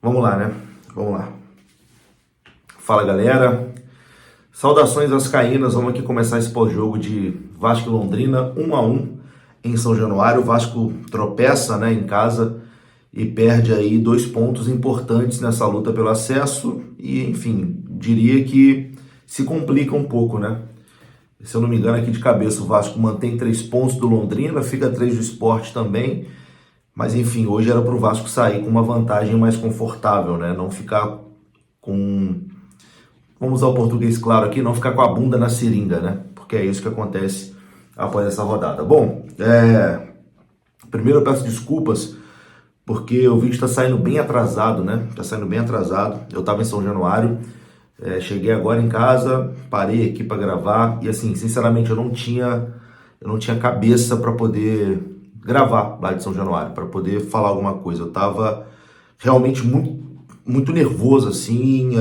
Vamos lá, né? Vamos lá. Fala, galera. Saudações vascaínas. Vamos aqui começar esse pós-jogo de Vasco e Londrina, 1-1 em São Januário. O Vasco tropeça, né, em casa e perde aí 2 pontos importantes nessa luta pelo acesso e, enfim, diria que se complica um pouco, né? Se eu não me engano, aqui de cabeça, o Vasco mantém 3 pontos do Londrina, fica 3 do Sport também. Mas, enfim, hoje era para o Vasco sair com uma vantagem mais confortável, né? Não ficar com... Vamos usar o português claro aqui, não ficar com a bunda na seringa, né? Porque é isso que acontece após essa rodada. Bom, primeiro eu peço desculpas, porque o vídeo está saindo bem atrasado, né? Está saindo bem atrasado. Eu estava em São Januário, cheguei agora em casa, parei aqui para gravar e, assim, sinceramente, eu não tinha cabeça para poder gravar lá de São Januário, para poder falar alguma coisa. Eu estava realmente muito nervoso, assim,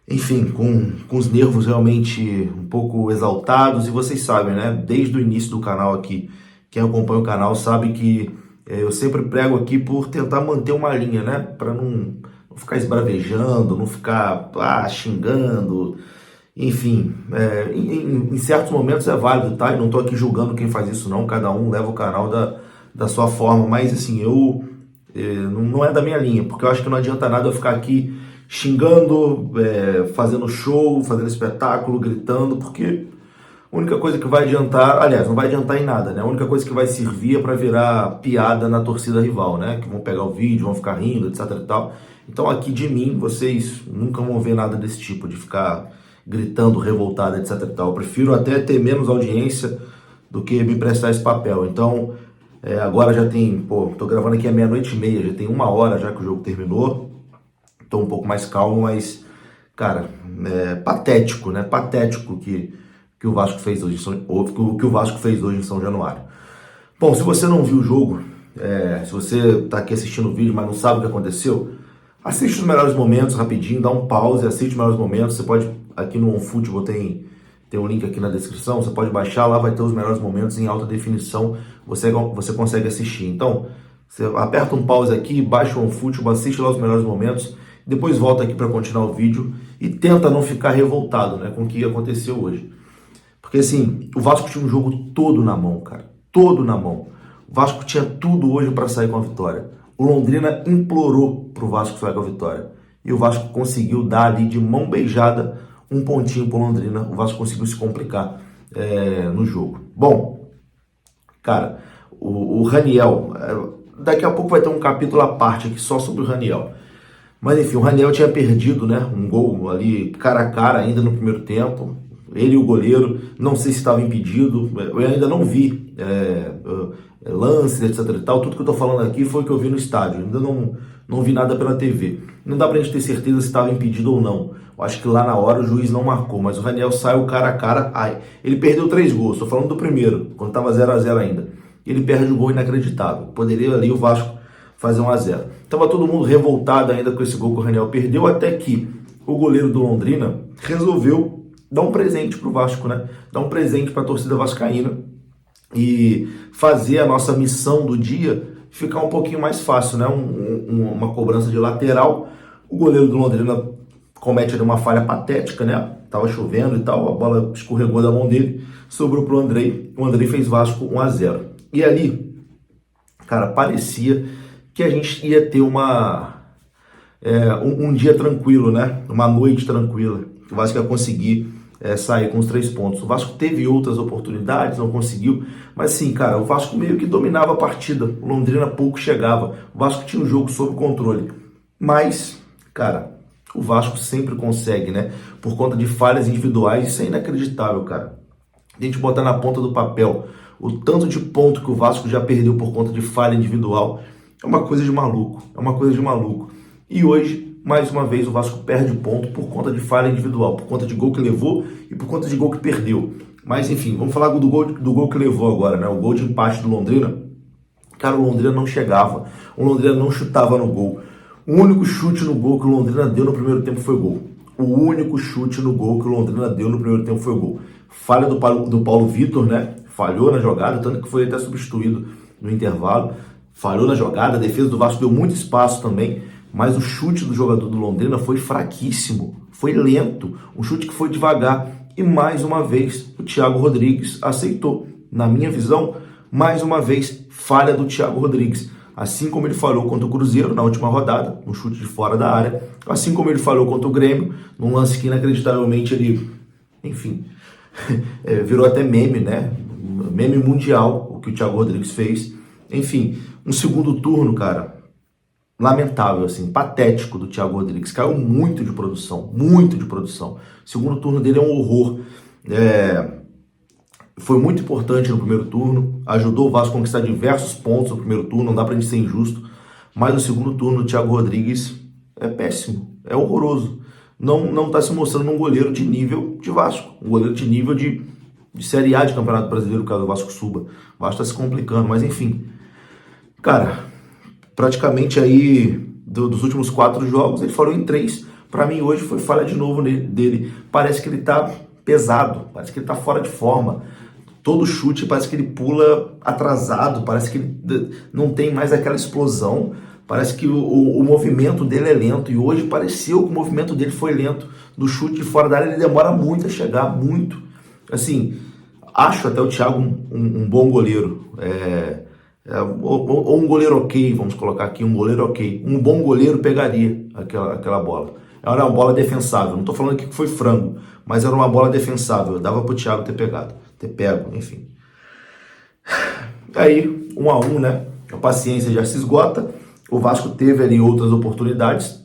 enfim, com os nervos realmente um pouco exaltados, e vocês sabem, né, desde o início do canal aqui, quem acompanha o canal sabe que eu sempre prego aqui por tentar manter uma linha, né, para não ficar esbravejando, não ficar xingando, enfim, em certos momentos é válido, tá? Eu não tô aqui julgando quem faz isso não, cada um leva o canal da sua forma, mas assim, não é da minha linha, porque eu acho que não adianta nada eu ficar aqui xingando, fazendo show, fazendo espetáculo, gritando, porque a única coisa que vai adiantar, aliás, não vai adiantar em nada, né? A única coisa que vai servir é para virar piada na torcida rival, né? Que vão pegar o vídeo, vão ficar rindo, etc e tal. Então aqui de mim, vocês nunca vão ver nada desse tipo, de ficar gritando, revoltado, etc e tal. Eu prefiro até ter menos audiência do que me prestar esse papel. Então, agora já tem, tô gravando aqui à 00:30, já tem 1 hora já que o jogo terminou. Tô um pouco mais calmo, mas, cara, patético, né? Patético que o Vasco fez hoje, que o Vasco fez hoje em São Januário. Bom, se você não viu o jogo, se você tá aqui assistindo o vídeo, mas não sabe o que aconteceu, assiste os melhores momentos rapidinho, dá um pause, assiste os melhores momentos. Você pode, aqui no OneFootball tem um link aqui na descrição, você pode baixar, lá vai ter os melhores momentos em alta definição, você consegue assistir. Então, você aperta um pause aqui, baixa o OneFootball, assiste lá os melhores momentos, depois volta aqui para continuar o vídeo e tenta não ficar revoltado, né, com o que aconteceu hoje. Porque assim, o Vasco tinha um jogo todo na mão, cara, todo na mão. O Vasco tinha tudo hoje para sair com a vitória. O Londrina implorou pro Vasco sair com a vitória. E o Vasco conseguiu dar ali de mão beijada um pontinho pro Londrina. O Vasco conseguiu se complicar no jogo. Bom, cara, o Raniel, daqui a pouco vai ter um capítulo à parte aqui só sobre o Raniel. Mas enfim, o Raniel tinha perdido, né, um gol ali cara a cara ainda no primeiro tempo. Ele e o goleiro, não sei se estava impedido, eu ainda não vi lances, etc e tal. Tudo que eu tô falando aqui foi o que eu vi no estádio, ainda não vi nada pela TV. Não dá pra gente ter certeza se estava impedido ou não. Eu acho que lá na hora o juiz não marcou, mas o Raniel saiu cara a cara. Ele perdeu 3 gols, tô falando do primeiro, quando tava 0-0 ainda. Ele perde um gol inacreditável. Poderia ali o Vasco fazer 1-0. Tava todo mundo revoltado ainda com esse gol que o Raniel perdeu, até que o goleiro do Londrina resolveu dar um presente pro Vasco, né? Dar um presente para a torcida vascaína e fazer a nossa missão do dia ficar um pouquinho mais fácil, né? Uma cobrança de lateral. O goleiro do Londrina comete uma falha patética, né? Tava chovendo e tal, a bola escorregou da mão dele, sobrou pro Andrei. O Andrei fez Vasco 1-0. E ali, cara, parecia que a gente ia ter um dia tranquilo, né? Uma noite tranquila. O Vasco ia conseguir sair com os 3 pontos. O Vasco teve outras oportunidades, não conseguiu, mas sim, cara, o Vasco meio que dominava a partida, o Londrina pouco chegava, o Vasco tinha o jogo sob controle, mas, cara, o Vasco sempre consegue, né, por conta de falhas individuais. Isso é inacreditável, cara. A gente botar na ponta do papel o tanto de ponto que o Vasco já perdeu por conta de falha individual, é uma coisa de maluco, E hoje, mais uma vez, o Vasco perde ponto por conta de falha individual, por conta de gol que levou e por conta de gol que perdeu. Mas enfim, vamos falar do gol que levou agora, né? O gol de empate do Londrina. Cara, o Londrina não chegava, o Londrina não chutava no gol. O único chute no gol que o Londrina deu no primeiro tempo foi gol. O único chute no gol que o Londrina deu no primeiro tempo foi gol. Falha do Paulo Vitor, né? Falhou na jogada, tanto que foi até substituído no intervalo. falhou na jogada, a defesa do Vasco deu muito espaço também, mas o chute do jogador do Londrina foi fraquíssimo, foi lento, um chute que foi devagar. E mais uma vez o Thiago Rodrigues aceitou. Na minha visão, mais uma vez, falha do Thiago Rodrigues. Assim como ele falhou contra o Cruzeiro na última rodada, um chute de fora da área, assim como ele falhou contra o Grêmio, num lance que inacreditavelmente ele, enfim, virou até meme, né? Meme mundial, o que o Thiago Rodrigues fez. Enfim, um segundo turno, cara, lamentável, assim, patético do Thiago Rodrigues. Caiu muito de produção, muito de produção. O segundo turno dele é um horror. Foi muito importante no primeiro turno, ajudou o Vasco a conquistar diversos pontos no primeiro turno, não dá pra gente ser injusto, mas no segundo turno o Thiago Rodrigues é péssimo, é horroroso. Não tá se mostrando um goleiro de nível de Vasco, um goleiro de nível de Série A de Campeonato Brasileiro, caso o Vasco suba. O Vasco tá se complicando, mas enfim. Cara, praticamente aí dos últimos 4 jogos, ele falou em 3. Para mim hoje foi falha de novo dele. Parece que ele tá pesado, parece que ele tá fora de forma. Todo chute parece que ele pula atrasado, parece que ele não tem mais aquela explosão, parece que o movimento dele é lento, e hoje pareceu que o movimento dele foi lento. No chute de fora da área ele demora muito a chegar, muito. Assim, acho até o Thiago um bom goleiro, ou um goleiro ok, vamos colocar aqui, um goleiro ok. Um bom goleiro pegaria aquela bola. Era uma bola defensável, não estou falando aqui que foi frango, mas era uma bola defensável, dava para o Thiago ter pego, enfim. Aí, 1-1, né? A paciência já se esgota. O Vasco teve ali outras oportunidades.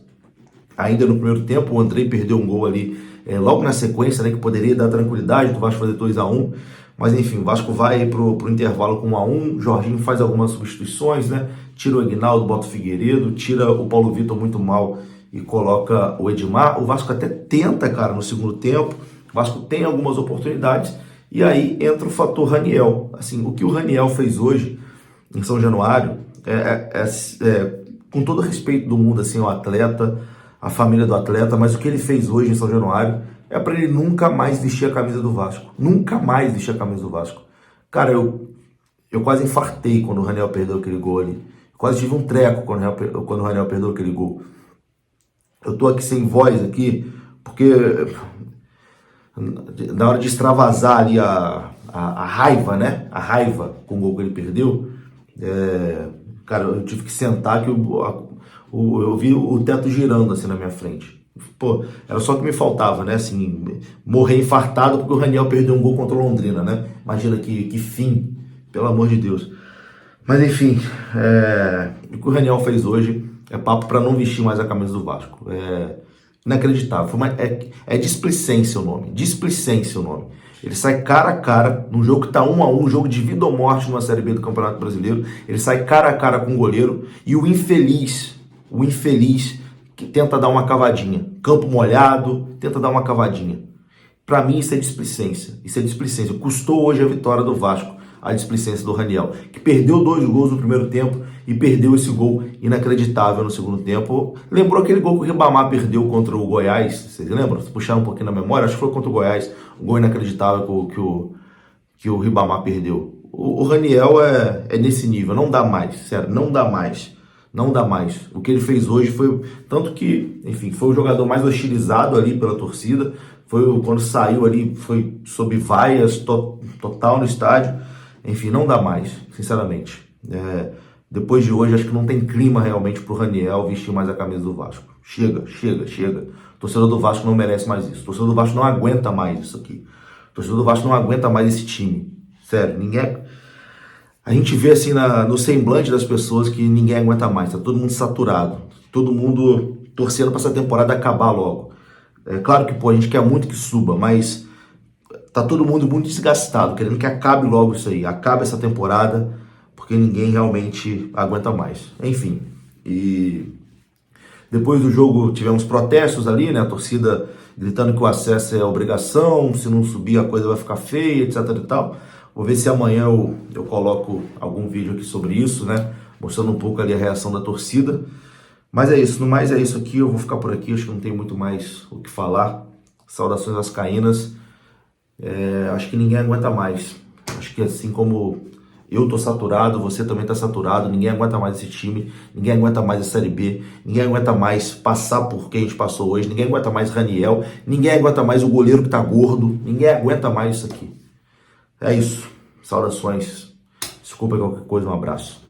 Ainda no primeiro tempo, o Andrei perdeu um gol ali, logo na sequência, né? Que poderia dar tranquilidade do Vasco fazer 2-1. Mas enfim, o Vasco vai pro intervalo com 1-1. Jorginho faz algumas substituições, né? Tira o Aguinaldo, bota o Figueiredo, tira o Paulo Vitor muito mal e coloca o Edmar. O Vasco até tenta, cara, no segundo tempo. O Vasco tem algumas oportunidades. E aí entra o fator Raniel. Assim, o que o Raniel fez hoje em São Januário, com todo o respeito do mundo, assim, o atleta, a família do atleta, mas o que ele fez hoje em São Januário é para ele nunca mais vestir a camisa do Vasco. Nunca mais vestir a camisa do Vasco. Cara, eu quase infartei quando o Raniel perdeu aquele gol ali. Quase tive um treco quando o Raniel perdeu aquele gol. Eu tô aqui sem voz aqui, porque na hora de extravasar ali a raiva, né? A raiva com o gol que ele perdeu, cara, eu tive que sentar que eu vi o teto girando assim na minha frente. Pô, era só o que me faltava, né? Assim, morrer infartado porque o Raniel perdeu um gol contra o Londrina, né? Imagina que fim, pelo amor de Deus. Mas enfim, o que o Raniel fez hoje é papo para não vestir mais a camisa do Vasco. Inacreditável. É displicência o nome. Displicência o nome. Ele sai cara a cara num jogo que tá 1-1, um jogo de vida ou morte numa Série B do Campeonato Brasileiro. Ele sai cara a cara com o goleiro e o infeliz que tenta dar uma cavadinha. Campo molhado, tenta dar uma cavadinha. Para mim isso é displicência. Isso é displicência. Custou hoje a vitória do Vasco, a displicência do Raniel, que perdeu 2 gols no primeiro tempo e perdeu esse gol inacreditável no segundo tempo. Lembrou aquele gol que o Ribamar perdeu contra o Goiás? Vocês lembram? Se puxaram um pouquinho na memória, acho que foi contra o Goiás, um gol inacreditável que o Ribamar perdeu. O Raniel é nesse nível, não dá mais, sério, não dá mais. Não dá mais. O que ele fez hoje foi... Tanto que, enfim, foi o jogador mais hostilizado ali pela torcida. Quando saiu ali, foi sob vaias total no estádio. Enfim, não dá mais, sinceramente. Depois de hoje, acho que não tem clima realmente pro Raniel vestir mais a camisa do Vasco. Chega. O torcedor do Vasco não merece mais isso. O torcedor do Vasco não aguenta mais isso aqui. O torcedor do Vasco não aguenta mais esse time. Sério, ninguém... A gente vê assim no semblante das pessoas que ninguém aguenta mais, tá todo mundo saturado, todo mundo torcendo para essa temporada acabar logo. É claro que a gente quer muito que suba, mas tá todo mundo muito desgastado, querendo que acabe logo isso aí, acabe essa temporada, porque ninguém realmente aguenta mais. Enfim, e depois do jogo tivemos protestos ali, né, a torcida gritando que o acesso é obrigação, se não subir a coisa vai ficar feia, etc e tal. Vou ver se amanhã eu coloco algum vídeo aqui sobre isso, né? Mostrando um pouco ali a reação da torcida. Mas é isso, no mais é isso aqui. Eu vou ficar por aqui, acho que não tem muito mais o que falar. Saudações vascaínas. Acho que ninguém aguenta mais. Acho que assim como Eu tô saturado, você também tá saturado, ninguém aguenta mais esse time, ninguém aguenta mais a Série B, ninguém aguenta mais passar por que a gente passou hoje, ninguém aguenta mais Raniel, ninguém aguenta mais o goleiro que tá gordo, ninguém aguenta mais isso aqui. É isso. Saudações. Desculpa qualquer coisa, um abraço.